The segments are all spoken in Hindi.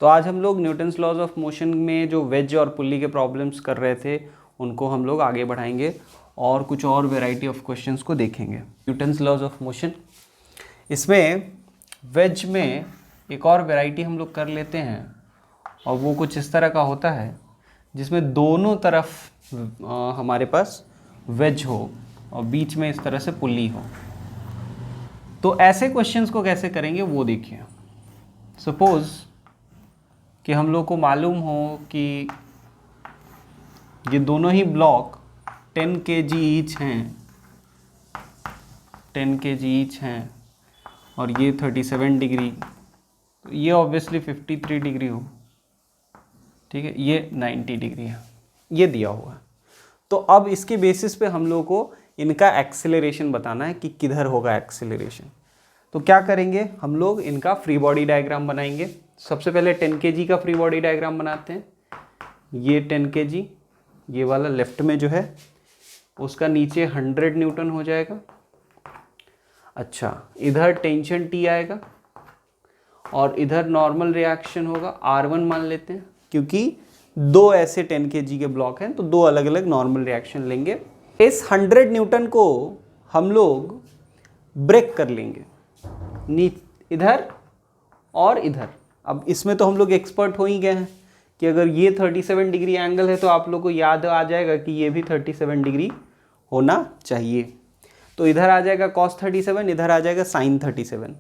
तो आज हम लोग न्यूटन्स लॉज ऑफ मोशन में जो वेज और पुल्ली के प्रॉब्लम्स कर रहे थे उनको हम लोग आगे बढ़ाएंगे और कुछ और वैरायटी ऑफ क्वेश्चंस को देखेंगे। न्यूटन्स लॉज ऑफ मोशन, इसमें वेज में एक और वैरायटी हम लोग कर लेते हैं और वो कुछ इस तरह का होता है जिसमें दोनों तरफ हमारे पास वेज हो और बीच में इस तरह से पुल्ली हो। तो ऐसे क्वेश्चंस को कैसे करेंगे वो देखिए। सपोज कि हम लोग को मालूम हो कि ये दोनों ही ब्लॉक 10 kg ईच हैं, 10 kg ईच हैं और ये 37 डिग्री, तो ये ऑब्वियसली 53 डिग्री हो, ठीक है, ये 90 डिग्री है, ये दिया हुआ है। तो अब इसके बेसिस पे हम लोग को इनका एक्सेलरेशन बताना है कि किधर होगा एक्सेलरेशन। तो क्या करेंगे, हम लोग इनका फ्री बॉडी डायग्राम बनाएंगे। सबसे पहले 10 kg का फ्री बॉडी डायग्राम बनाते हैं। ये 10 kg, ये वाला लेफ्ट में जो है उसका नीचे 100 न्यूटन हो जाएगा। अच्छा, इधर टेंशन T आएगा और इधर नॉर्मल रिएक्शन होगा, R1 मान लेते हैं, क्योंकि दो ऐसे 10 kg के ब्लॉक हैं तो दो अलग अलग नॉर्मल रिएक्शन लेंगे। इस 100 न्यूटन को हम लोग ब्रेक कर लेंगे इधर और इधर। अब इसमें तो हम लोग एक्सपर्ट हो ही गए हैं कि अगर ये 37 डिग्री एंगल है तो आप लोग को याद आ जाएगा कि ये भी 37 डिग्री होना चाहिए। तो इधर आ जाएगा cos 37, इधर आ जाएगा sin 37।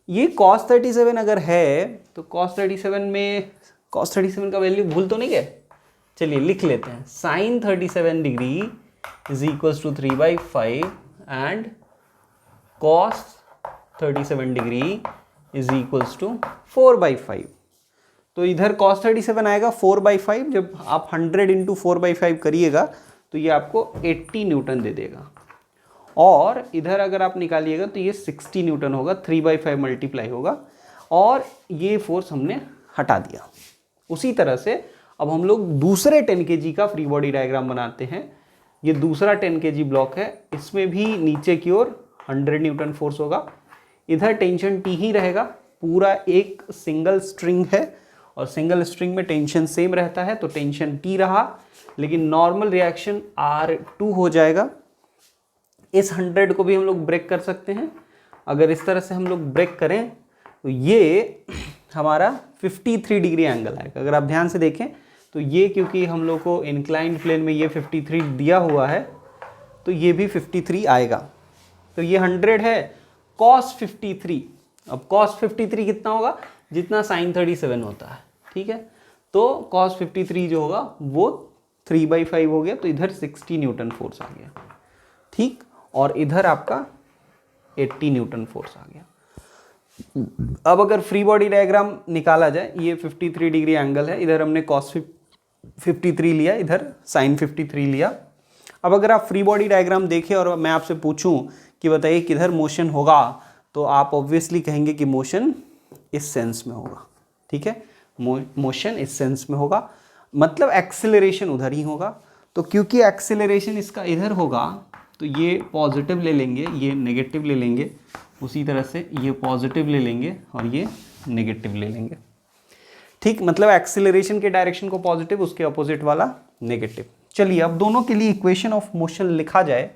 ये cos 37 अगर है तो cos 37 का वैल्यू भूल तो नहीं गए? चलिए लिख लेते हैं। sin 37 degree is equals to 3/5 and cos 37 degree is equals to 4/5। तो इधर cos 37 आएगा 4/5। जब आप 100 इंटू 4/5 करिएगा तो ये आपको 80 न्यूटन दे देगा। और इधर अगर आप निकालिएगा तो ये 60 न्यूटन होगा, 3/5 मल्टीप्लाई होगा और ये फोर्स हमने हटा दिया। उसी तरह से अब हम लोग दूसरे 10 kg का फ्री बॉडी डायग्राम बनाते हैं। ये दूसरा 10 kg ब्लॉक है, इसमें भी नीचे की ओर 100 न्यूटन फोर्स होगा। इधर टेंशन T ही रहेगा, पूरा एक सिंगल स्ट्रिंग है और सिंगल स्ट्रिंग में टेंशन सेम रहता है तो टेंशन T रहा, लेकिन नॉर्मल रिएक्शन R2 हो जाएगा। इस 100 को भी हम लोग ब्रेक कर सकते हैं। अगर इस तरह से हम लोग ब्रेक करें तो ये हमारा 53 डिग्री एंगल आएगा। अगर आप ध्यान से देखें तो ये, क्योंकि हम लोग को इंक्लाइंड प्लेन में ये 53 दिया हुआ है तो ये भी 53 आएगा। तो ये 100 है cos 53। अब cos 53 कितना होगा? जितना sin 37 होता है, ठीक है। तो cos 53 जो होगा वो 3/5 हो गया, तो इधर 60 न्यूटन फोर्स आ गया, ठीक। और इधर आपका 80 न्यूटन फोर्स आ गया। अब अगर फ्री बॉडी डायग्राम निकाला जाए, ये 53 डिग्री एंगल है, इधर हमने cos 53 लिया, इधर sin 53 लिया। अब अगर आप फ्री बॉडी डायग्राम देखें और मैं आपसे पूछूं कि बताइए किधर मोशन होगा, तो आप ऑब्वियसली कहेंगे कि मोशन इस सेंस में होगा, ठीक है। मोशन इस सेंस में होगा, मतलब एक्सेलरेशन उधर ही होगा। तो क्योंकि एक्सेलरेशन इसका इधर होगा तो ये पॉजिटिव ले लेंगे, ये नेगेटिव ले लेंगे, उसी तरह से ये पॉजिटिव ले लेंगे और ये नेगेटिव ले लेंगे, ठीक। मतलब एक्सेलरेशन के डायरेक्शन को पॉजिटिव, उसके अपोजिट वाला नेगेटिव। चलिए अब दोनों के लिए इक्वेशन ऑफ मोशन लिखा जाए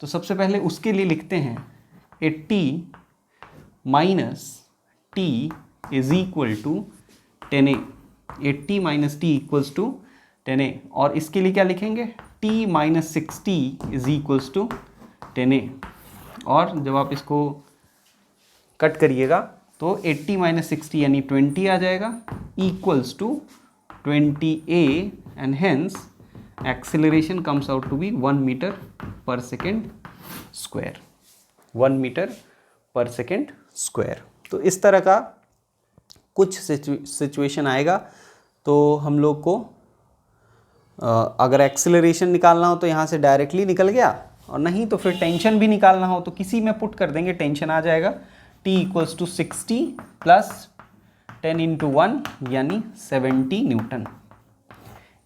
तो सबसे पहले उसके लिए लिखते हैं 80 minus T is equal to 10A। 80 minus T equals to 10A। और इसके लिए क्या लिखेंगे? T minus 60 is equals to 10A। और जब आप इसको कट करिएगा तो 80 माइनस 60 यानी 20 आ जाएगा, equals to 20A and hence acceleration comes out to be 1 metre per second square. 1 metre per second square. तो इस तरह का कुछ सिचुएशन आएगा। तो हम लोग को अगर एक्सेलरेशन निकालना हो तो यहाँ से डायरेक्टली निकल गया, और नहीं तो फिर टेंशन भी निकालना हो तो किसी में पुट कर देंगे, टेंशन आ जाएगा T equals to 60 plus 10 into 1 यानी 70 न्यूटन।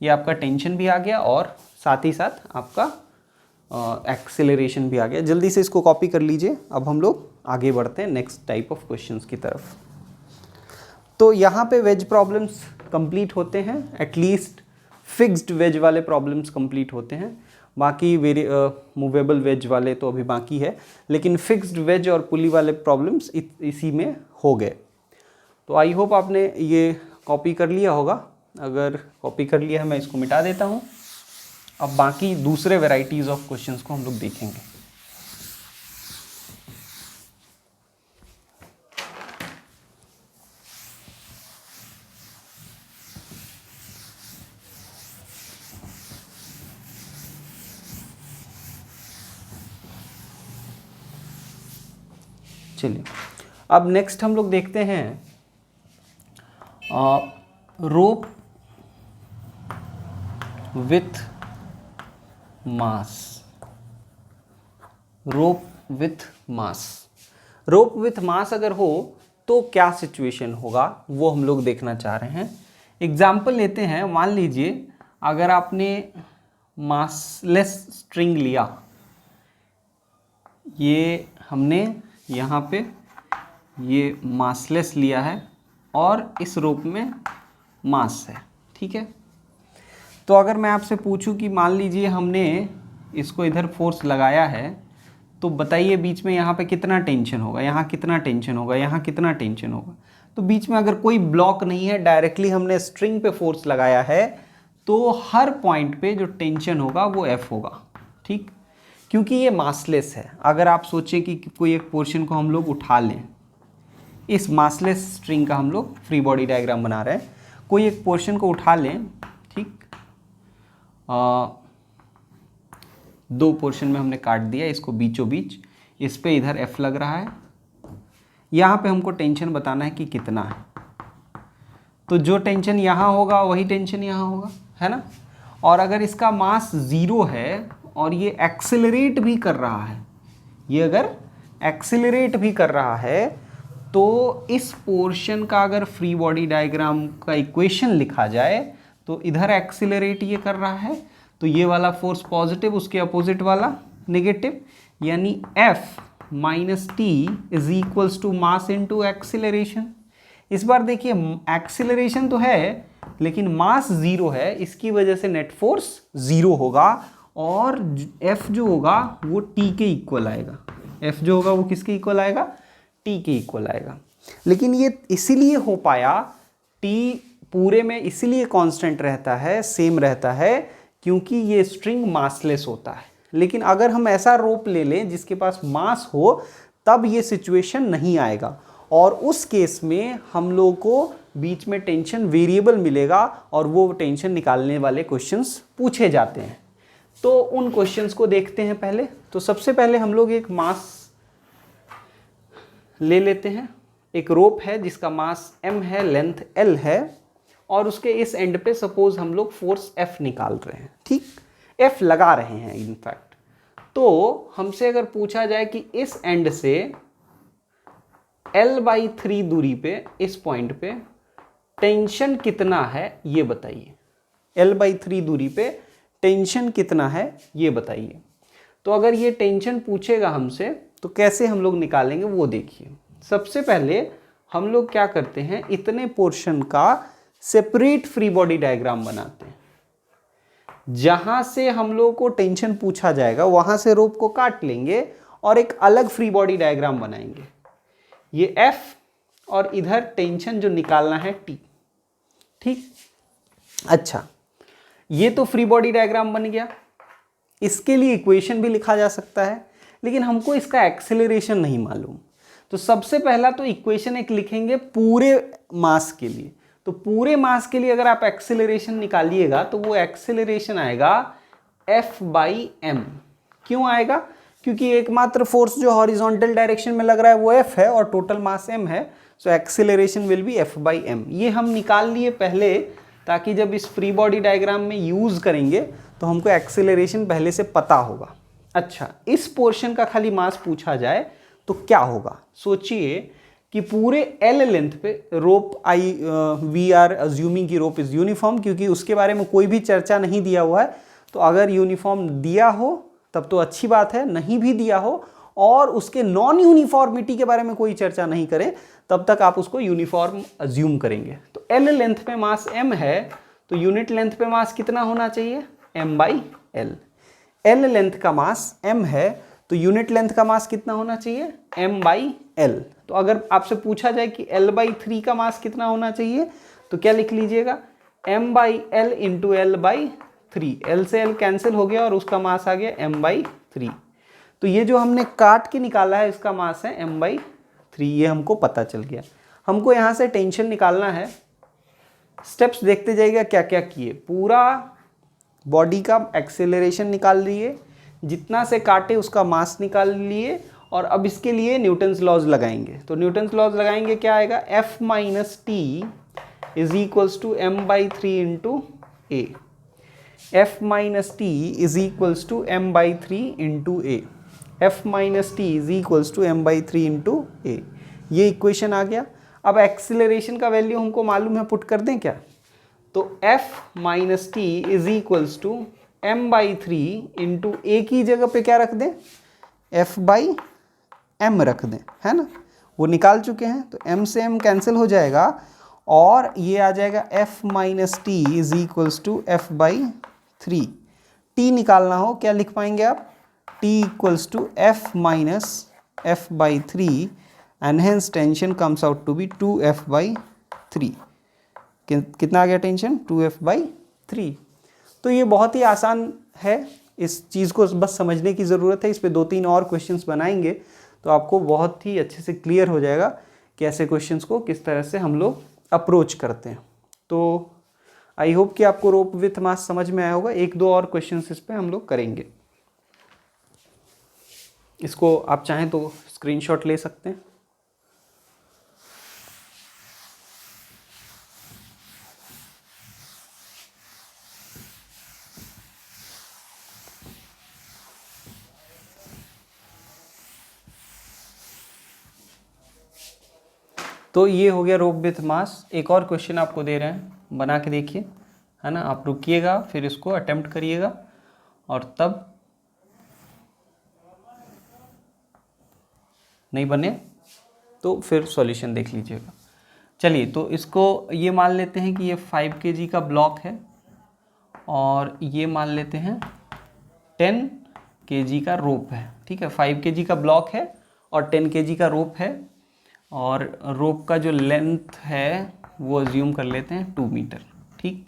ये आपका टेंशन भी आ गया और साथ ही साथ आपका एक्सेलरेशन भी आ गया। जल्दी से इसको कॉपी कर लीजिए। अब हम लोग आगे बढ़ते हैं नेक्स्ट टाइप ऑफ क्वेश्चंस की तरफ। तो यहाँ पे वेज प्रॉब्लम्स कंप्लीट होते हैं, एटलीस्ट फिक्स्ड वेज वाले प्रॉब्लम्स कंप्लीट होते हैं। बाकी मूवेबल वेज वाले तो अभी बाकी है, लेकिन फिक्स्ड वेज और पुली वाले प्रॉब्लम्स इसी में हो गए। तो आई होप आपने ये कॉपी कर लिया होगा। अगर कॉपी कर लिया है मैं इसको मिटा देता हूँ। अब बाकी दूसरे वेराइटीज़ ऑफ क्वेश्चंस को हम लोग देखेंगे। चलिए, अब नेक्स्ट हम लोग देखते हैं rope with mass. Rope with mass, rope with mass अगर हो तो क्या सिचुएशन होगा वो हम लोग देखना चाह रहे हैं। एग्जाम्पल लेते हैं, मान लीजिए अगर आपने मासलेस स्ट्रिंग लिया, ये हमने यहाँ पे ये मासलेस लिया है और इस रोप में मास है, ठीक है। तो अगर मैं आपसे पूछूं कि मान लीजिए हमने इसको इधर फोर्स लगाया है, तो बताइए बीच में यहाँ पे कितना टेंशन होगा, यहाँ कितना टेंशन होगा, यहाँ कितना टेंशन होगा। तो बीच में अगर कोई ब्लॉक नहीं है, डायरेक्टली हमने स्ट्रिंग पे फोर्स लगाया है, तो हर पॉइंट पे जो टेंशन होगा वो F होगा, ठीक, क्योंकि ये मासलेस है। अगर आप सोचें कि कोई एक पोर्शन को हम लोग उठा लें, इस मासलेस स्ट्रिंग का हम लोग फ्री बॉडी डायग्राम बना रहे हैं, कोई एक पोर्शन को उठा लें, ठीक, दो पोर्शन में हमने काट दिया इसको बीचों बीच, इस पे इधर F लग रहा है, यहाँ पे हमको टेंशन बताना है कि कितना है। तो जो टेंशन यहाँ होगा वही टेंशन यहाँ होगा, है ना। और अगर इसका मास 0 है और ये एक्सेलरेट भी कर रहा है, ये अगर एक्सेलरेट भी कर रहा है, तो इस पोर्शन का अगर फ्री बॉडी डायग्राम का इक्वेशन लिखा जाए तो इधर एक्सेलरेट ये कर रहा है, तो ये वाला फोर्स पॉजिटिव, उसके अपोजिट वाला नेगेटिव, यानी F minus T is equals to mass into acceleration. इस बार देखिए एक्सेलरेशन तो है लेकिन मास 0 है, इसकी वजह से नेट फोर्स 0 होगा और F जो होगा वो T के इक्वल आएगा। F जो होगा वो किसके इक्वल आएगा, T के इक्वल आएगा। लेकिन ये इसीलिए हो पाया, T पूरे में इसीलिए कांस्टेंट रहता है, सेम रहता है, क्योंकि ये स्ट्रिंग मासलेस होता है। लेकिन अगर हम ऐसा रोप ले लें जिसके पास मास हो, तब ये सिचुएशन नहीं आएगा, और उस केस में हम लोगों को बीच में टेंशन वेरिएबल मिलेगा और वो टेंशन निकालने वाले क्वेश्चंस पूछे जाते हैं। तो उन क्वेश्चंस को देखते हैं पहले। तो सबसे पहले हम लोग एक मास ले लेते हैं, एक रोप है जिसका मास m है, लेंथ l है, और उसके इस एंड पे सपोज हम लोग फोर्स F निकाल रहे हैं, ठीक, F लगा रहे हैं इनफैक्ट। तो हमसे अगर पूछा जाए कि इस एंड से L/3 दूरी पे, इस पॉइंट पे टेंशन कितना है ये बताइए, L/3 दूरी पे टेंशन कितना है ये बताइए। तो अगर ये टेंशन पूछेगा हमसे तो कैसे हम लोग निकालेंगे वो देखिए। सबसे पहले हम लोग क्या करते हैं, इतने पोर्शन का सेपरेट फ्री बॉडी डायग्राम बनाते हैं। जहां से हम लोग को टेंशन पूछा जाएगा वहां से रोप को काट लेंगे और एक अलग फ्री बॉडी डायग्राम बनाएंगे। ये F और इधर टेंशन जो निकालना है T, ठीक। अच्छा, ये तो फ्री बॉडी डायग्राम बन गया, इसके लिए इक्वेशन भी लिखा जा सकता है, लेकिन हमको इसका एक्सेलरेशन नहीं मालूम। तो सबसे पहला तो इक्वेशन एक लिखेंगे पूरे मास के लिए। तो पूरे मास के लिए अगर आप एक्सेलरेशन निकालिएगा तो वो एक्सेलरेशन आएगा F/m। क्यों आएगा, क्योंकि एकमात्र फोर्स जो हॉरिजॉन्टल डायरेक्शन में लग रहा है वो F है और टोटल मास m है, so acceleration will be F/m। ये हम निकाल लिए पहले, ताकि जब इस फ्री बॉडी डायग्राम में यूज करेंगे तो हमको एक्सेलरेशन पहले से पता होगा। अच्छा, इस पोर्शन का खाली मास पूछा जाए तो क्या होगा, सोचिए कि पूरे L लेंथ पे रोप वी आर अज्यूमिंग की रोप इज यूनिफॉर्म, क्योंकि उसके बारे में कोई भी चर्चा नहीं दिया हुआ है। तो अगर यूनिफॉर्म दिया हो तब तो अच्छी बात है, नहीं भी दिया हो और उसके नॉन यूनिफॉर्मिटी के बारे में कोई चर्चा नहीं करें, तब तक आप उसको यूनिफॉर्म अज्यूम करेंगे। तो एल लेंथ पे मास m है, तो यूनिट लेंथ पे मास कितना होना चाहिए, m/l। एल लेंथ का मास m है, तो यूनिट लेंथ का मास कितना होना चाहिए, m/l। तो अगर आपसे पूछा जाए कि l/3 का मास कितना होना चाहिए, तो क्या लिख लीजिएगा, m/l इंटू l/3। l से l कैंसिल हो गया और उसका मास आ गया m/3। तो ये जो हमने काट के निकाला है इसका मास है m/3, ये हमको पता चल गया। हमको यहाँ से टेंशन निकालना है, स्टेप्स देखते जाइएगा क्या क्या किए। पूरा बॉडी का एक्सेलरेशन निकाल लिए, जितना से काटे उसका मास निकाल लिए, और अब इसके लिए न्यूटन्स लॉज लगाएंगे। तो न्यूटन्स लॉज लगाएंगे, क्या आएगा, F minus T is equals to m/3 into A. F minus T is equals to m/3 into A. F minus T is equals to m/3 into A. ये इक्वेशन आ गया। अब एक्सीलरेशन का वैल्यू हमको मालूम है, पुट कर दें क्या, तो F minus T is equals to m/3 into A की जगह पे क्या रख दें, F/m रख दें, है ना, वो निकाल चुके हैं। तो m से m कैंसिल हो जाएगा और ये आ जाएगा F minus T is equals to F/3। t निकालना हो क्या लिख पाएंगे आप, t equals to F minus F/3 and hence tension comes out to be 2F/3। कितना आ गया टेंशन, 2F/3। तो ये बहुत ही आसान है, इस चीज़ को बस समझने की ज़रूरत है। इस पे 2-3 और क्वेश्चंस बनाएंगे तो आपको बहुत ही अच्छे से क्लियर हो जाएगा कि ऐसे क्वेश्चंस को किस तरह से हम लोग अप्रोच करते हैं। तो आई होप कि आपको रोप विथ मास समझ में आया होगा। 1-2 और क्वेश्चंस इस पे हम लोग करेंगे। इसको आप चाहें तो स्क्रीनशॉट ले सकते हैं। तो ये हो गया रोप विथ मास। एक और क्वेश्चन आपको दे रहे हैं, बना के देखिए, है ना। आप रुकिएगा, फिर इसको अटेम्प्ट करिएगा और तब नहीं बने तो फिर सॉल्यूशन देख लीजिएगा। चलिए, तो इसको ये मान लेते हैं कि ये 5 kg का ब्लॉक है और ये मान लेते हैं 10 kg का रोप है। ठीक है, 5 kg का ब्लॉक है और 10 kg का रोप है, और रोप का जो लेंथ है वो अज्यूम कर लेते हैं 2 मीटर। ठीक,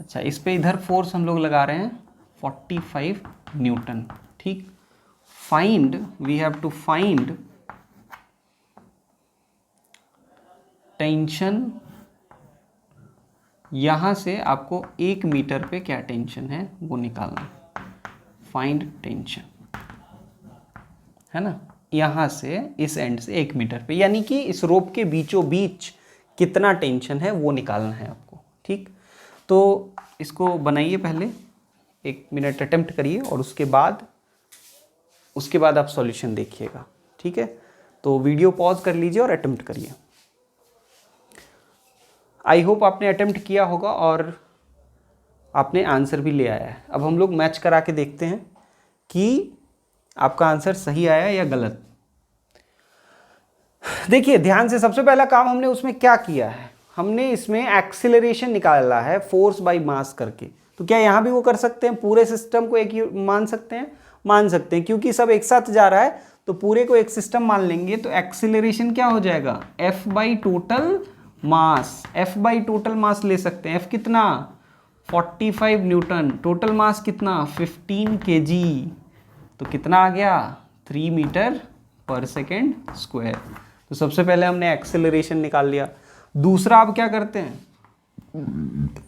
अच्छा, इस पे इधर फोर्स हम लोग लगा रहे हैं 45 न्यूटन। ठीक, find, we have to find tension. यहाँ से आपको 1 मीटर पे क्या टेंशन है वो निकालना, फाइंड टेंशन, है ना। यहाँ से इस एंड से 1 मीटर पे, यानी कि इस रोप के बीचों बीच कितना टेंशन है वो निकालना है आपको। ठीक, तो इसको बनाइए, पहले 1 मिनट अटेम्प्ट करिए और उसके बाद आप सॉल्यूशन देखिएगा। ठीक है, तो वीडियो पॉज कर लीजिए और अटेम्प्ट करिए। आई होप आपने अटेम्प्ट किया होगा और आपने आंसर भी ले आया है। अब हम लोग मैच करा के देखते हैं कि आपका आंसर सही आया या गलत। देखिए ध्यान से, सबसे पहला काम हमने उसमें क्या किया है, हमने इसमें एक्सीलरेशन निकाला है फोर्स बाय मास करके। तो क्या यहाँ भी वो कर सकते हैं, पूरे सिस्टम को एक ही मान सकते हैं, मान सकते हैं, क्योंकि सब एक साथ जा रहा है तो पूरे को एक सिस्टम मान लेंगे। तो एक्सीलरेशन क्या हो जाएगा, F by total mass. F by total mass ले सकते हैं, F कितना, 45 न्यूटन, टोटल मास कितना 15 kg, तो कितना आ गया 3 मीटर पर सेकेंड स्क्वायर। तो सबसे पहले हमने एक्सेलरेशन निकाल लिया। दूसरा अब क्या करते हैं,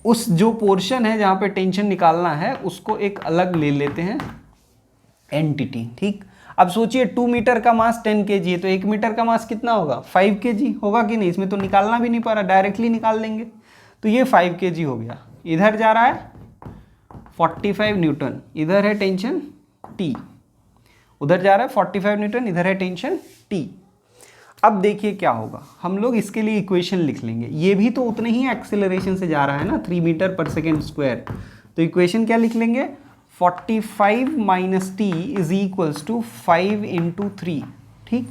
उस जो पोर्शन है जहाँ पे टेंशन निकालना है उसको एक अलग ले लेते हैं एंटिटी। ठीक, अब सोचिए 2 मीटर का मास 10 kg है, तो 1 मीटर का मास कितना होगा 5 kg होगा कि नहीं, इसमें तो निकालना भी नहीं पा रहा, डायरेक्टली निकाल लेंगे। तो ये 5 kg हो गया, इधर जा रहा है 45 न्यूटन, इधर है टेंशन T, उधर जा रहा है 45 न्यूटन, इधर है टेंशन T। अब देखिए क्या होगा, हम लोग इसके लिए इक्वेशन लिख लेंगे। ये भी तो उतने ही एक्सेलरेशन से जा रहा है ना, 3 मीटर पर सेकेंड स्क्वायर। तो इक्वेशन क्या लिख लेंगे, 45 minus T is equals to 5 into 3, ठीक।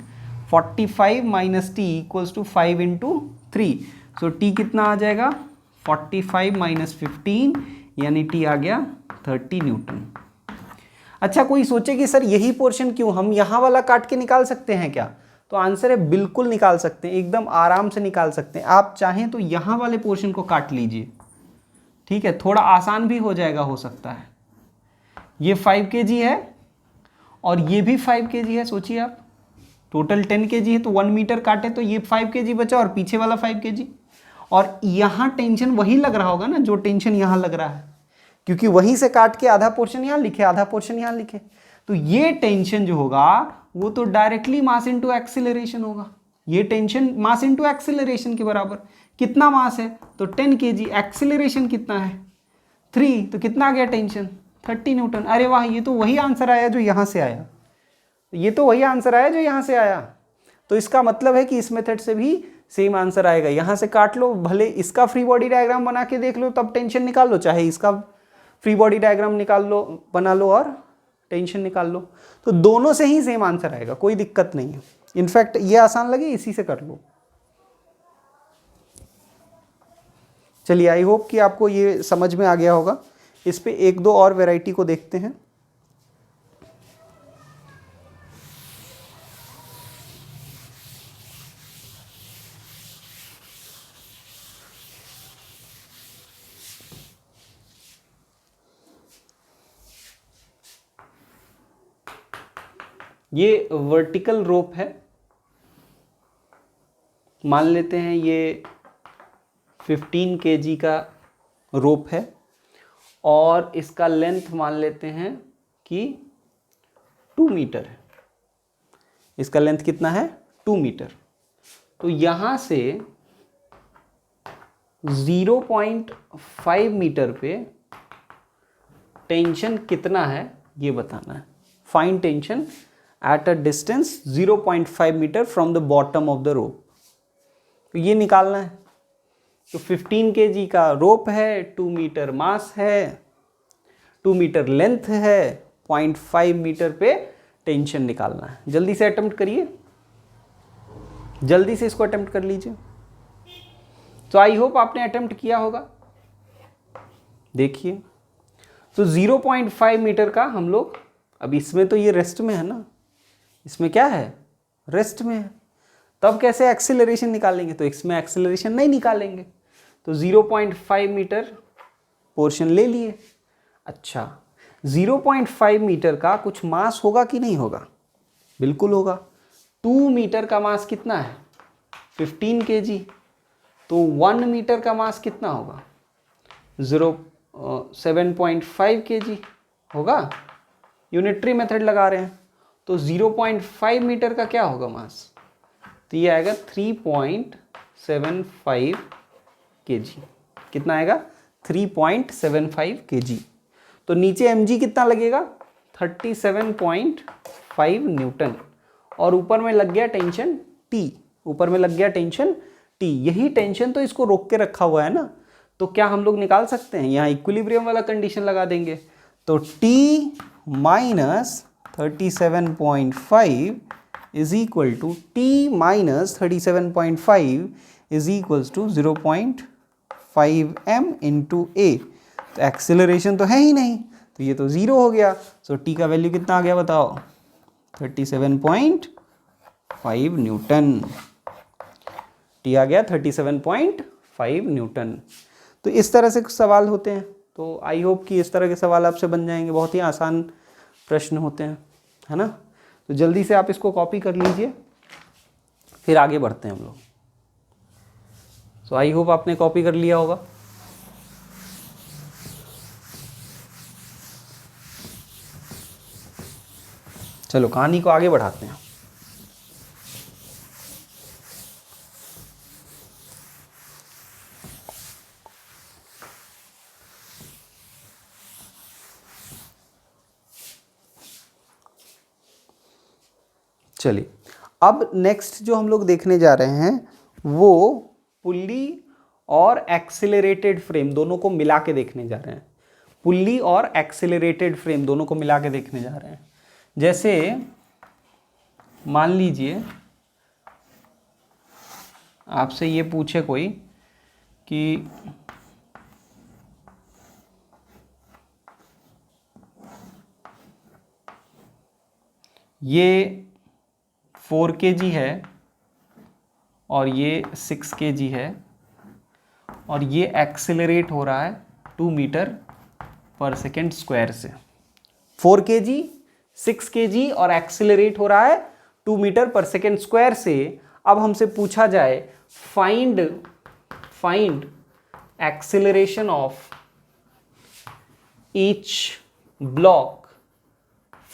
45 minus T equals to 5 into 3, so T कितना आ जाएगा 45 माइनस 15, यानी टी आ गया 30 न्यूटन। अच्छा, कोई सोचे कि सर यही पोर्शन क्यों, हम यहाँ वाला काट के निकाल सकते हैं क्या? तो आंसर है बिल्कुल निकाल सकते हैं, एकदम आराम से निकाल सकते हैं। आप चाहें तो यहाँ वाले पोर्शन को काट लीजिए, ठीक है, थोड़ा आसान भी हो जाएगा, हो सकता है। ये 5 kg है और ये भी 5 kg है, सोचिए आप, टोटल 10 kg है, तो 1 मीटर काटे तो ये 5 kg बचा और पीछे वाला 5 kg। और यहाँ टेंशन वही लग रहा होगा ना जो टेंशन यहाँ लग रहा है, क्योंकि वहीं से काट के आधा पोर्शन यहाँ लिखे, आधा पोर्शन यहाँ लिखे। तो ये टेंशन जो होगा वो तो डायरेक्टली मास इनटू एक्सीलरेशन होगा। ये टेंशन मास इनटू एक्सीलरेशन के बराबर। कितना मास है तो 10 kg, एक्सीलरेशन कितना है 3, तो कितना आ गया टेंशन 30 न्यूटन। अरे वाह, ये तो वही आंसर आया जो यहाँ से आया, ये तो वही आंसर आया जो यहाँ से आया। तो इसका मतलब है कि इस मेथड से भी सेम आंसर आएगा। यहाँ से काट लो, भले इसका फ्री बॉडी डायग्राम बना के देख लो तब टेंशन निकाल लो, चाहे इसका फ्री बॉडी डायग्राम निकाल लो, बना लो और टेंशन निकाल लो, तो दोनों से ही सेम आंसर आएगा, कोई दिक्कत नहीं है। इनफैक्ट ये आसान लगे इसी से कर लो। चलिए, आई होप कि आपको ये समझ में आ गया होगा। इस पे एक दो और वैरायटी को देखते हैं। ये वर्टिकल रोप है, मान लेते हैं ये 15 kg का रोप है और इसका लेंथ मान लेते हैं कि 2 मीटर है। इसका लेंथ कितना है 2 मीटर। तो यहाँ से 0.5 मीटर पे टेंशन कितना है ये बताना है। Find tension at a distance 0.5 metre from the bottom of the rope. तो ये निकालना है। तो 15 kg का रोप है, 2 मीटर मास है, 2 मीटर लेंथ है, 0.5 मीटर पे टेंशन निकालना है। जल्दी से अटेम्प्ट करिए, जल्दी से इसको अटेम्प्ट कर लीजिए। तो आई होप आपने अटेम्प्ट किया होगा। देखिए, तो 0.5 मीटर का हम लोग, अब इसमें तो ये रेस्ट में है ना, इसमें क्या है रेस्ट में है, तब कैसे एक्सीलरेशन निकालेंगे? तो इसमें एक्सीलरेशन नहीं निकालेंगे, तो 0.5 मीटर पोर्शन ले लिए। अच्छा, 0.5 मीटर का कुछ मास होगा कि नहीं होगा? बिल्कुल होगा। 2 मीटर का मास कितना है 15 kg, तो 1 मीटर का मास कितना होगा 7.5 kg होगा। यूनिटरी मेथड लगा रहे हैं, तो 0.5 मीटर का क्या होगा मास, तो ये आएगा 3.75 kg। कितना आएगा 3.75 kg। तो नीचे mg कितना लगेगा 37.5 न्यूटन, और ऊपर में लग गया टेंशन T, ऊपर में लग गया टेंशन T। यही टेंशन तो इसको रोक के रखा हुआ है ना, तो क्या हम लोग निकाल सकते हैं? यहाँ इक्विलिब्रियम वाला कंडीशन लगा देंगे, तो T minus 37.5 is equal to T minus 37.5 is equals to 0.5 m into A. तो एक्सेलरेशन तो है ही नहीं, तो ये तो ज़ीरो हो गया। सो T का वैल्यू कितना आ गया बताओ 37.5 न्यूटन। T आ गया 37.5 न्यूटन। तो इस तरह से कुछ सवाल होते हैं। तो आई होप कि इस तरह के सवाल आपसे बन जाएंगे, बहुत ही आसान प्रश्न होते हैं, है ना। तो जल्दी से आप इसको कॉपी कर लीजिए, फिर आगे बढ़ते हैं हम लोग। सो आई होप आपने कॉपी कर लिया होगा। चलो कहानी को आगे बढ़ाते हैं। चलिए, अब नेक्स्ट जो हम लोग देखने जा रहे हैं वो पुल्ली और एक्सीलरेटेड फ्रेम दोनों को मिला के देखने जा रहे हैं। पुल्ली और एक्सेलरेटेड फ्रेम दोनों को मिला के देखने जा रहे हैं। जैसे मान लीजिए आपसे ये पूछे कोई कि ये 4 kg है और ये 6 kg है और ये एक्सेलरेट हो रहा है 2 मीटर पर सेकेंड स्क्वायर से। 4 kg 6 kg और एक्सेलरेट हो रहा है 2 मीटर पर सेकेंड स्क्वायर से। अब हमसे पूछा जाए find acceleration of each block,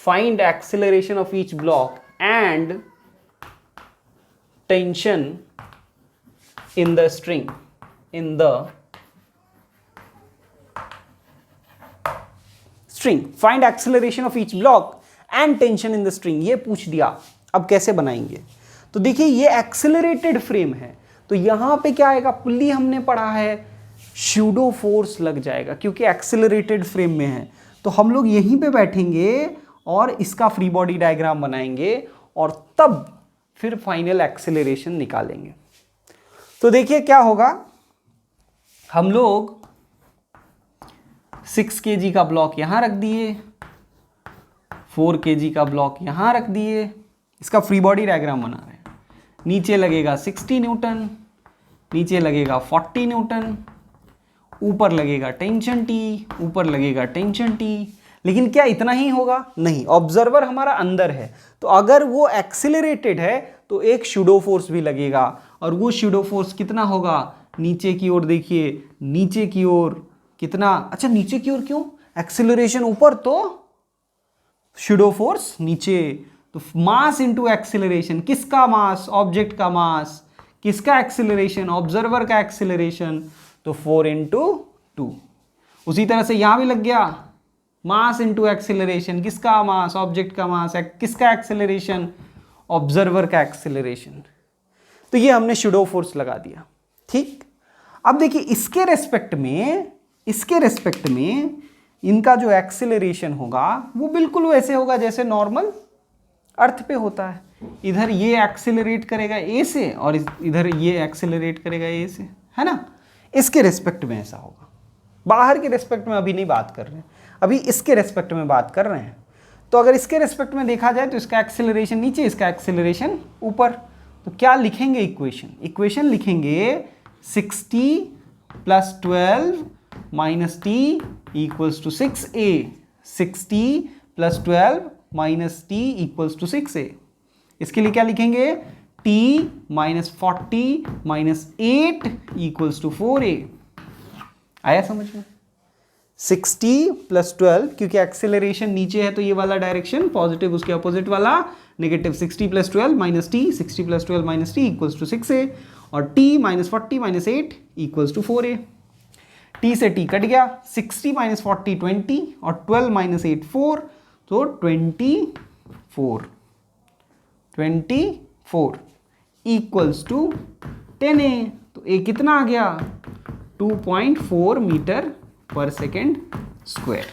find acceleration of each block and tension in the string, find acceleration of each block and tension in the string। ये पूछ दिया, अब कैसे बनाएंगे? तो देखिए ये एक्सेलरेटेड फ्रेम है तो यहां पे क्या आएगा, पुल्ली हमने पढ़ा है स्यूडो फोर्स लग जाएगा क्योंकि एक्सेलरेटेड फ्रेम में है। तो हम लोग यहीं पे बैठेंगे और इसका फ्री बॉडी डायग्राम बनाएंगे और तब फिर फाइनल एक्सेलरेशन निकालेंगे। तो देखिए क्या होगा, हम लोग 6 kg का ब्लॉक यहां रख दिए, 4 kg का ब्लॉक यहां रख दिए, इसका फ्री बॉडी डायग्राम बना रहे हैं। नीचे लगेगा 60 न्यूटन, नीचे लगेगा 40 न्यूटन, ऊपर लगेगा टेंशन टी, ऊपर लगेगा टेंशन टी। लेकिन क्या इतना ही होगा? नहीं, ऑब्जर्वर हमारा अंदर है तो अगर वो एक्सेलरेटेड है तो एक शूडो फोर्स भी लगेगा और वो शूडो फोर्स कितना होगा, नीचे की ओर देखिए, नीचे की ओर कितना, अच्छा नीचे की ओर क्यों, एक्सेलरेशन ऊपर तो शूडो फोर्स नीचे। तो मास इंटू एक्सेलरेशन, किसका मास, ऑब्जेक्ट का मास, किसका एक्सेलरेशन, ऑब्जर्वर का एक्सेलरेशन, तो 4 इंटू 2। उसी तरह से यहां भी लग गया, मास इंटू एक्सेलरेशन, किसका मास, ऑब्जेक्ट का मास, किसका एक्सेलरेशन, ऑब्जर्वर का एक्सेलरेशन। तो ये हमने शूडो फोर्स लगा दिया। ठीक, अब देखिए इसके रेस्पेक्ट में इनका जो एक्सेलरेशन होगा वो बिल्कुल वैसे होगा जैसे नॉर्मल अर्थ पे होता है। इधर ये एक्सेलरेट करेगा ए से और इधर ये एक्सेलरेट करेगा ए से, है ना। इसके रेस्पेक्ट में ऐसा होगा, बाहर के रेस्पेक्ट में अभी नहीं बात कर रहे हैं, अभी इसके रेस्पेक्ट में बात कर रहे हैं। तो अगर इसके रेस्पेक्ट में देखा जाए तो इसका एक्सेलरेशन नीचे, इसका एक्सेलरेशन ऊपर। तो क्या लिखेंगे इक्वेशन लिखेंगे 60 + 12 - t = 6a। 60 + 12 - t = 6a। इसके लिए क्या लिखेंगे, t - 40 - 8 = 4a। आया समझ में? 60 + 12, क्योंकि एक्सेलरेशन नीचे है तो ये वाला डायरेक्शन पॉजिटिव, उसके अपोजिट वाला नेगेटिव। 60 + 12 - t, 60 + 12 - t = 6a और t - 40 - 8 = 4a। t से t कट गया, 60 - 40 20 और 12 - 8 4, तो 24 = 10a। तो a कितना आ गया, 2.4 metre per second square.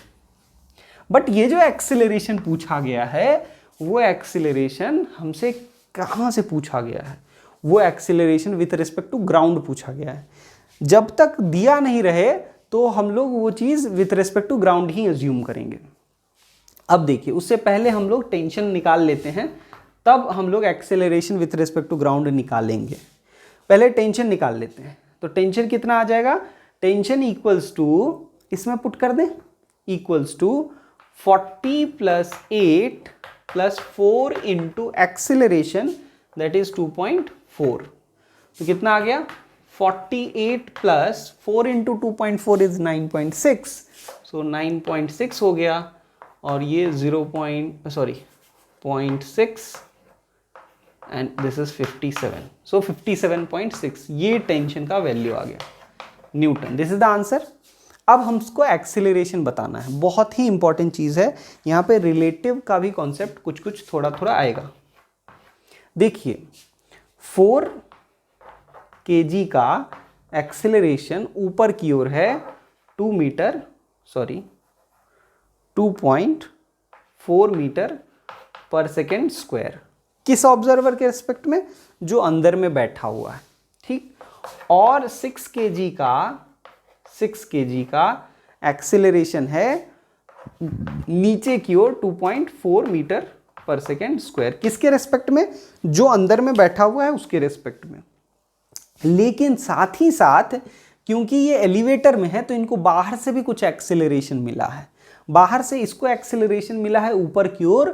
But ये जो एक्सेलरेशन पूछा गया है वो एक्सेलरेशन हमसे कहाँ से पूछा गया है, वो acceleration with respect to ground पूछा गया है। जब तक दिया नहीं रहे तो हम लोग वो चीज़ विथ रिस्पेक्ट टू ग्राउंड ही अज्यूम करेंगे। अब देखिए उससे पहले हम लोग टेंशन निकाल लेते हैं, तब हम लोग acceleration with respect to ground निकालेंगे। पहले टेंशन निकाल लेते हैं। तो टेंशन कितना आ जाएगा, टेंशन इक्वल्स टू, इसमें पुट कर दें, equals to 40 + 8 + 4 into acceleration that is 2.4। तो कितना आ गया, 48 + 4 इंटू 2.4 इज 9.6। सो 9.6 हो गया और ये 0.6 एंड दिस इज 57। सो 57.6 ये टेंशन का वैल्यू आ गया Newton. This is the answer. अब हमको एक्सेलरेशन बताना है, बहुत ही इंपॉर्टेंट चीज़ है। यहाँ पे रिलेटिव का भी कॉन्सेप्ट कुछ कुछ थोड़ा थोड़ा आएगा। देखिए 4 kg का एक्सेलरेशन ऊपर की ओर है 2 metre, sorry 2.4 metre per second square. किस ऑब्जर्वर के रिस्पेक्ट में? जो अंदर में बैठा हुआ है, ठीक। और 6 kg का एक्सेलरेशन है नीचे की ओर 2.4 मीटर पर सेकेंड स्क्वायर। किसके रेस्पेक्ट में? जो अंदर में बैठा हुआ है उसके रेस्पेक्ट में। लेकिन साथ ही साथ क्योंकि ये एलिवेटर में है तो इनको बाहर से भी कुछ एक्सेलरेशन मिला है। बाहर से इसको एक्सेलरेशन मिला है ऊपर की ओर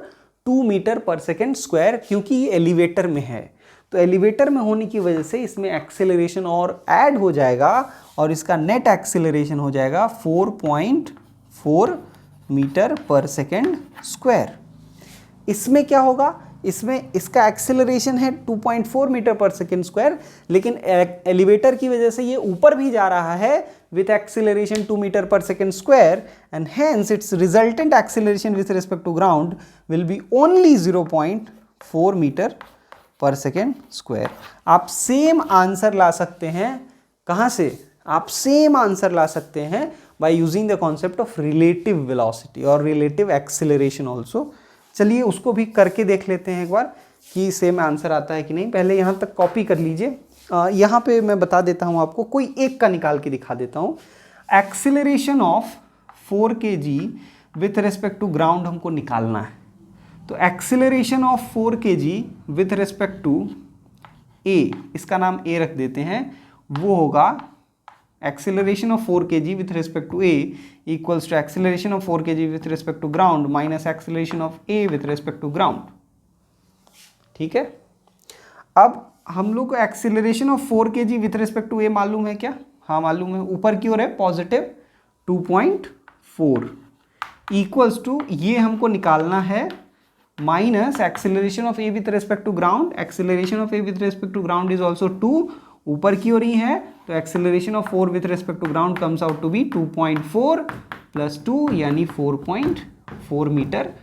2 मीटर पर सेकेंड स्क्वायर, क्योंकि ये एलिवेटर में है। तो एलिवेटर में होने की वजह से इसमें एक्सेलरेशन और ऐड हो जाएगा और इसका नेट एक्सेलरेशन हो जाएगा 4.4 मीटर पर सेकेंड स्क्वायर। इसमें क्या होगा? इसमें इसका एक्सेलरेशन है 2.4 मीटर पर सेकेंड स्क्वायर, लेकिन एलिवेटर की वजह से ये ऊपर भी जा रहा है with acceleration 2 meter per second square, and hence its resultant acceleration with respect to ground will be only 0.4 meter per second square। आप सेम आंसर ला सकते हैं कहाँ से? आप सेम आंसर ला सकते हैं by using the concept of relative velocity और relative acceleration also। चलिए उसको भी करके देख लेते हैं एक बार कि सेम आंसर आता है कि नहीं। पहले यहाँ तक कॉपी कर लीजिए। यहाँ पे मैं बता देता हूँ आपको, कोई एक का निकाल के दिखा देता हूँ। Acceleration of 4 kg with respect to ground हमको निकालना है। तो acceleration of 4 kg with respect to A, इसका नाम ए रख देते हैं, वो होगा acceleration of 4 kg with respect to A equals to acceleration of 4 kg with respect to ground minus acceleration of A with respect to ground. ठीक है, अब हम लोग को acceleration of 4 kg with respect to ए मालूम है क्या? हाँ मालूम है, ऊपर की ओर है पॉजिटिव 2.4 इक्वल्स टू, ये हमको निकालना है minus acceleration of A with respect to ground. Acceleration of A with respect to ground is also 2, ऊपर की ओर ही है, तो acceleration of 4 with respect to ground comes out to be 2.4 plus 2 यानी 4.4 metre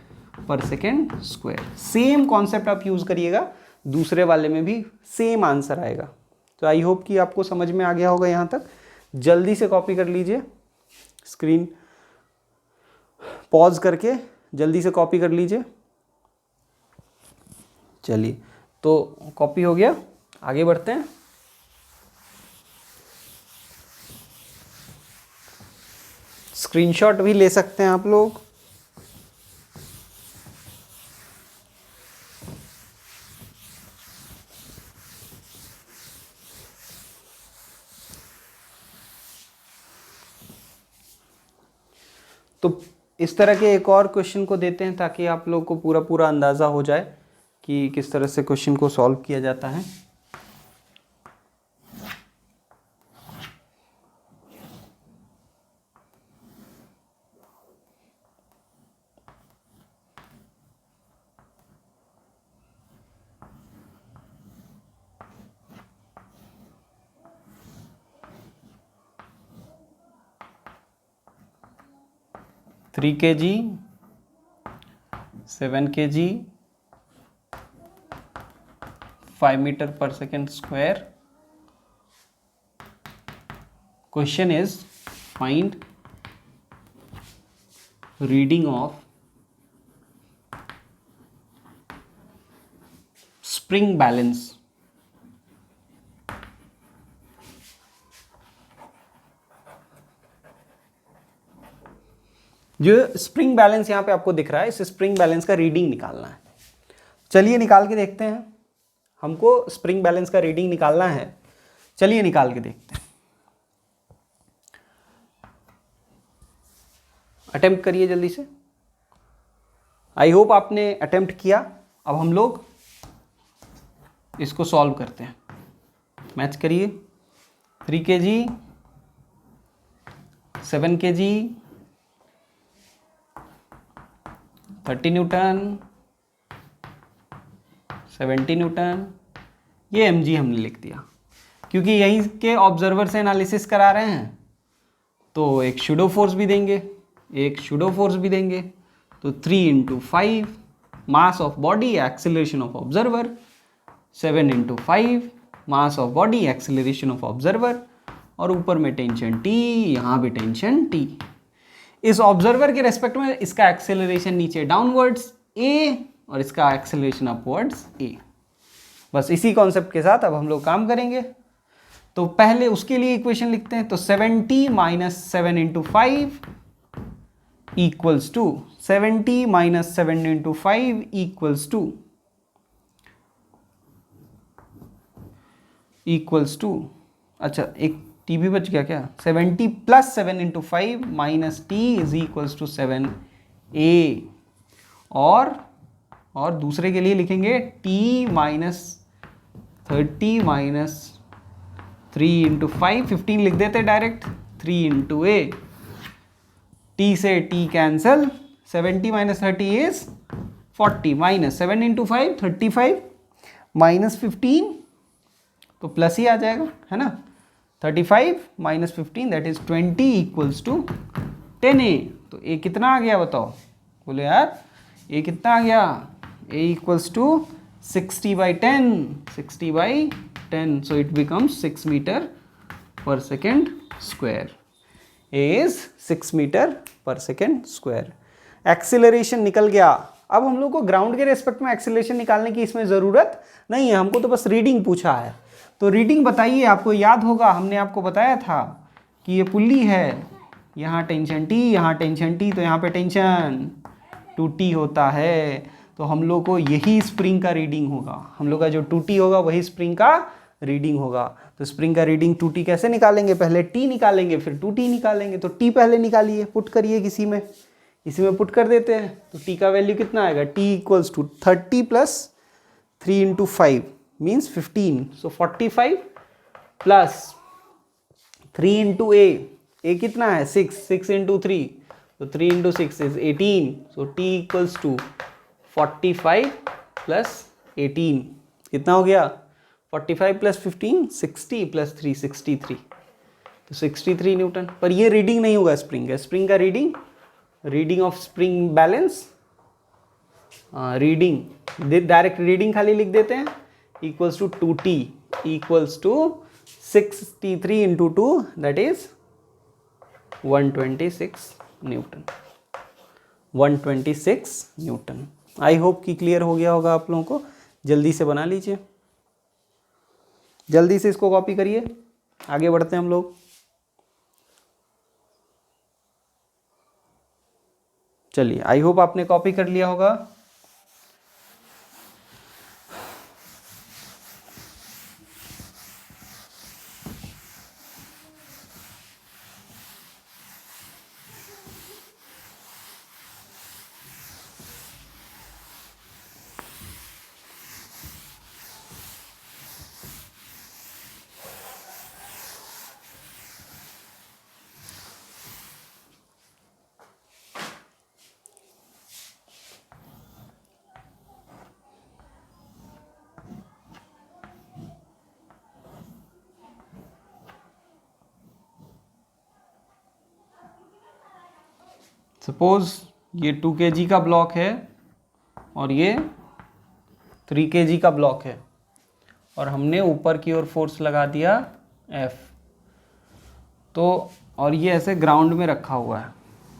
per second square. Same concept आप यूज करिएगा, दूसरे वाले में भी सेम आंसर आएगा। तो आई होप कि आपको समझ में आ गया होगा यहाँ तक। जल्दी से कॉपी कर लीजिए, स्क्रीन पॉज करके जल्दी से कॉपी कर लीजिए। चलिए, तो कॉपी हो गया, आगे बढ़ते हैं। स्क्रीनशॉट भी ले सकते हैं आप लोग। तो इस तरह के एक और क्वेश्चन को देते हैं ताकि आप लोग को पूरा पूरा अंदाज़ा हो जाए कि किस तरह से क्वेश्चन को सॉल्व किया जाता है। Three kg, 7 kg, 5 metre per second square. Question is find reading of spring balance. जो स्प्रिंग बैलेंस यहां पे आपको दिख रहा है, इस स्प्रिंग बैलेंस का रीडिंग निकालना है। चलिए निकाल के देखते हैं। हमको स्प्रिंग बैलेंस का रीडिंग निकालना है, चलिए निकाल के देखते हैं। अटेम्प्ट करिए जल्दी से। आई होप आपने अटेम्प्ट किया। अब हम लोग इसको सॉल्व करते हैं। मैच करिए। 3 kg, 7 kg, 30 न्यूटन, 70 न्यूटन, ये mg हमने लिख दिया क्योंकि यहीं के ऑब्जर्वर से एनालिसिस करा रहे हैं, तो एक शूडो फोर्स भी देंगे, एक शूडो फोर्स भी देंगे। तो 3 × 5 mass of body acceleration of observer, 7 × 5 mass of body acceleration of observer, और ऊपर में टेंशन T, यहाँ भी टेंशन T। इस ऑब्जर्वर के रेस्पेक्ट में इसका एक्सेलरेशन नीचे डाउनवर्ड्स a और इसका एक्सेलरेशन अपवर्ड्स a। बस इसी कॉन्सेप्ट के साथ अब हम लोग काम करेंगे। तो पहले उसके लिए इक्वेशन लिखते हैं। तो 70 minus 7 into 5 equals to 70 minus 7 into 5 equals to अच्छा एक टी भी बच गया क्या, 70 plus 7 into 5 minus T is equals to 7a। और दूसरे के लिए लिखेंगे t माइनस 30 माइनस 3 इंटू 5, 15 लिख देते डायरेक्ट, 3 इंटू a। t से t cancel, 70 minus 30 is 40 minus 7 into 5 35 minus 15 तो प्लस ही आ जाएगा, है ना। 35 minus 15 that is 20 equals to 10a। तो a कितना आ गया बताओ, बोले यार a कितना आ गया, a equals to 60/10 so it becomes 6 metre per second square. a is 6 metre per second square. Acceleration निकल गया। अब हम लोग को ग्राउंड के रेस्पेक्ट में एक्सीलरेशन निकालने की इसमें ज़रूरत नहीं है, हमको तो बस रीडिंग पूछा है। तो रीडिंग बताइए, आपको याद होगा हमने आपको बताया था कि ये पुल्ली है, यहाँ टेंशन T, यहाँ टेंशन T, तो यहाँ पे टेंशन 2T होता है। तो हम लोग को यही स्प्रिंग का रीडिंग होगा, हम लोग का जो 2T होगा वही स्प्रिंग का रीडिंग होगा। तो स्प्रिंग का रीडिंग 2T कैसे निकालेंगे, पहले T निकालेंगे फिर 2T निकालेंगे। तो T पहले निकालिए, पुट करिए इसी में पुट कर देते हैं। तो T का वैल्यू कितना आएगा, T equals to 30 plus 3 into 5 means 15, so 45 plus 3 into a कितना है 6 इंटू 3, तो 3 into 6 is 18, so t equals to 45 plus 18 कितना हो गया, 45 प्लस 15 60 प्लस 3 63, तो 63 न्यूटन। पर ये रीडिंग नहीं होगा स्प्रिंग का, स्प्रिंग का reading of spring balance, reading direct reading खाली लिख देते हैं, equals to 2T equals to 63 into 2 that is 126 newton, 126 newton. I hope कि क्लियर हो गया होगा आप लोगों को। जल्दी से बना लीजिए, जल्दी से इसको कॉपी करिए, आगे बढ़ते हैं हम लोग। चलिए, आई होप आपने कॉपी कर लिया होगा। सपोज ये 2 kg का ब्लॉक है और ये 3 kg का ब्लॉक है और हमने ऊपर की ओर फोर्स लगा दिया F, तो और ये ऐसे ग्राउंड में रखा हुआ है,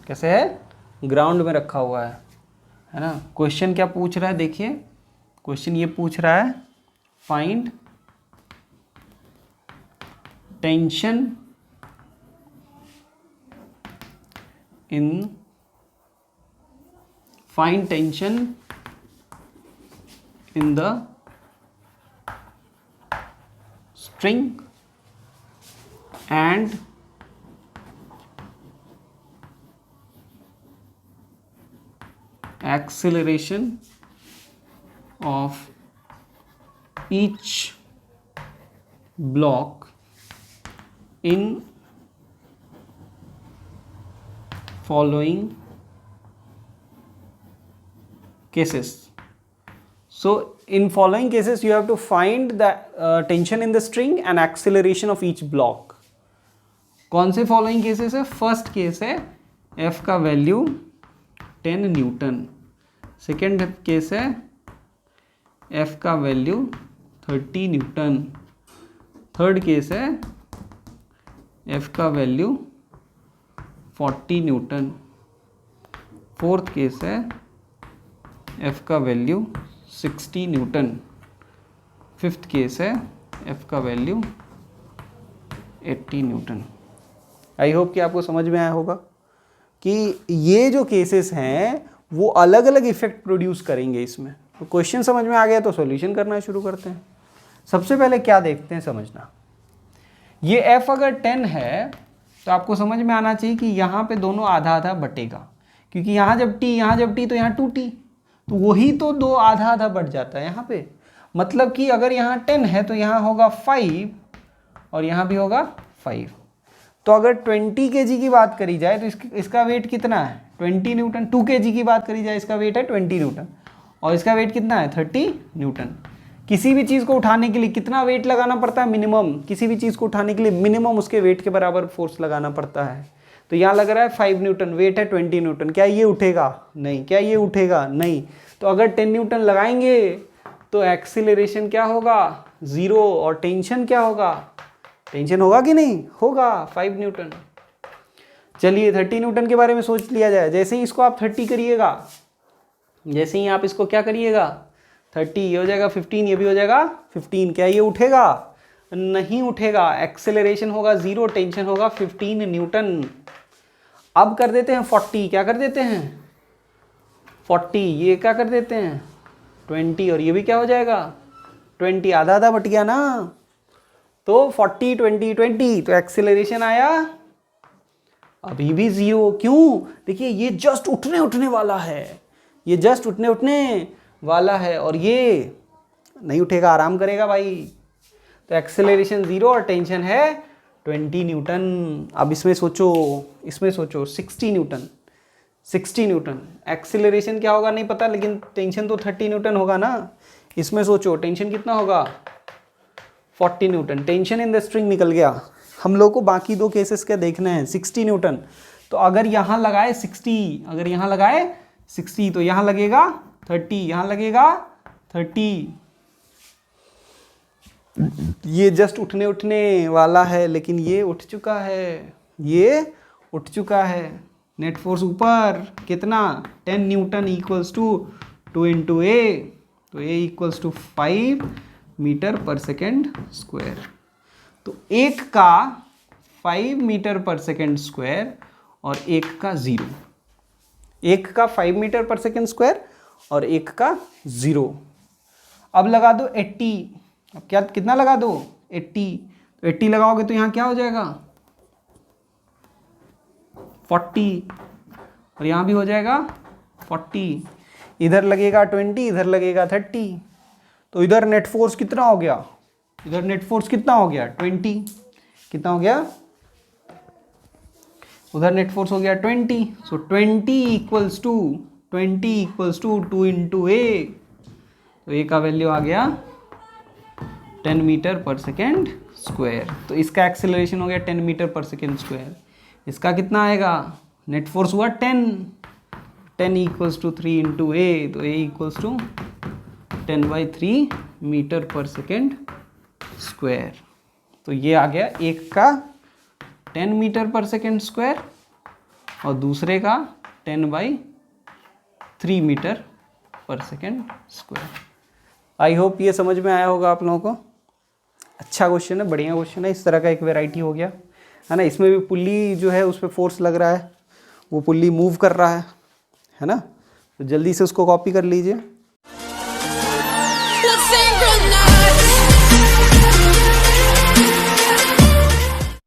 कैसे है, ग्राउंड में रखा हुआ है ना। क्वेश्चन क्या पूछ रहा है, देखिए क्वेश्चन ये पूछ रहा है find tension in the string and acceleration of each block in following cases. So in following cases you have to find the tension in the string and acceleration of each block. कौन से following cases है, फर्स्ट केस है F का वैल्यू 10 न्यूटन, सेकेंड केस है F का वैल्यू 30 न्यूटन, थर्ड केस है F का वैल्यू 40 न्यूटन, फोर्थ केस है F का वैल्यू 60 न्यूटन, फिफ्थ केस है F का वैल्यू 80 न्यूटन। आई होप कि आपको समझ में आया होगा कि ये जो केसेस हैं वो अलग अलग इफेक्ट प्रोड्यूस करेंगे इसमें। तो क्वेश्चन समझ में आ गया तो सॉल्यूशन करना शुरू करते हैं। सबसे पहले क्या देखते हैं समझना, ये F अगर 10 है तो आपको समझ में आना चाहिए कि यहाँ पे दोनों आधा आधा बटेगा, क्योंकि यहाँ जब t तो यहाँ 2t, तो वही तो दो आधा आधा बढ़ जाता है यहाँ पे। मतलब कि अगर यहाँ 10 है तो यहाँ होगा 5 और यहाँ भी होगा 5। तो अगर 20 kg की बात करी जाए तो इसका वेट कितना है 20 न्यूटन। 2 kg की बात करी जाए इसका वेट है 20 न्यूटन और इसका वेट कितना है 30 न्यूटन। किसी भी चीज़ को उठाने के लिए कितना वेट लगाना पड़ता है मिनिमम, किसी भी चीज़ को उठाने के लिए मिनिमम उसके वेट के बराबर फोर्स लगाना पड़ता है। तो यहाँ लग रहा है 5 न्यूटन, वेट है 20 न्यूटन। क्या ये उठेगा? नहीं। क्या ये उठेगा? नहीं। तो अगर 10 न्यूटन लगाएंगे तो एक्सीलरेशन क्या होगा? 0। और टेंशन क्या होगा? टेंशन होगा कि नहीं होगा? 5 न्यूटन। चलिए 30 न्यूटन के बारे में सोच लिया जाए। जैसे ही इसको आप 30 करिएगा, जैसे ही आप इसको क्या करिएगा 30, ये हो जाएगा 15, ये भी हो जाएगा 15। क्या ये उठेगा? नहीं उठेगा। एक्सेलरेशन होगा 0, टेंशन होगा 15 न्यूटन। अब कर देते हैं 40। क्या कर देते हैं 40, ये क्या कर देते हैं 20 और ये भी क्या हो जाएगा 20। आधा आधा बट गया ना, तो 40 20 20। तो एक्सेलरेशन आया अभी भी 0। क्यों? देखिए ये जस्ट उठने वाला है, ये जस्ट उठने वाला है और ये नहीं उठेगा, आराम करेगा भाई। तो एक्सेलरेशन 0 और टेंशन है 20 न्यूटन। अब इसमें सोचो 60 न्यूटन। 60 न्यूटन एक्सेलरेशन क्या होगा नहीं पता, लेकिन टेंशन तो 30 न्यूटन होगा ना। इसमें सोचो टेंशन कितना होगा 40 Newton. Tension in the string निकल गया। हम लोग को बाकी दो केसेस क्या देखना है 60 न्यूटन। तो अगर यहाँ लगाए 60, अगर यहाँ लगाए 60 तो यहाँ लगेगा 30, यहाँ लगेगा 30। ये जस्ट उठने वाला है, लेकिन ये उठ चुका है, ये उठ चुका है। नेट फोर्स ऊपर कितना 10 Newton equals to 2 into A, तो ए equals to 5 metre per second square. तो एक का 5 मीटर पर सेकेंड स्क्वायर और एक का 0। एक का 5 मीटर पर सेकेंड स्क्वायर और एक का 0। अब लगा दो 80। अब क्या कितना लगा दो 80। तो 80 लगाओगे तो यहाँ क्या हो जाएगा 40 और यहाँ भी हो जाएगा 40। इधर लगेगा 20, इधर लगेगा 30। तो इधर नेट फोर्स कितना हो गया, इधर नेट फोर्स कितना हो गया 20। कितना हो गया? उधर नेट फोर्स हो गया 20। सो 20 इक्वल्स टू 2 इंटू ए। तो ए का वैल्यू आ गया 10 मीटर पर सेकेंड स्क्वायर। तो इसका एक्सेलरेशन हो गया 10 मीटर पर सेकेंड स्क्वायर। इसका कितना आएगा? नेट फोर्स हुआ 10 इक्वल्स टू 3 इंटू ए। तो ए equals to 10/3 metre per second square. तो ये आ गया एक का 10 मीटर पर सेकेंड स्क्वायर और दूसरे का 10/3 metre per second square. I hope ये समझ में आया होगा आप लोगों को। अच्छा क्वेश्चन है, बढ़िया क्वेश्चन है। इस तरह का एक वैरायटी हो गया है ना। इसमें भी पुल्ली जो है उस पर फोर्स लग रहा है, वो पुल्ली मूव कर रहा है ना। तो जल्दी से उसको कॉपी कर लीजिए।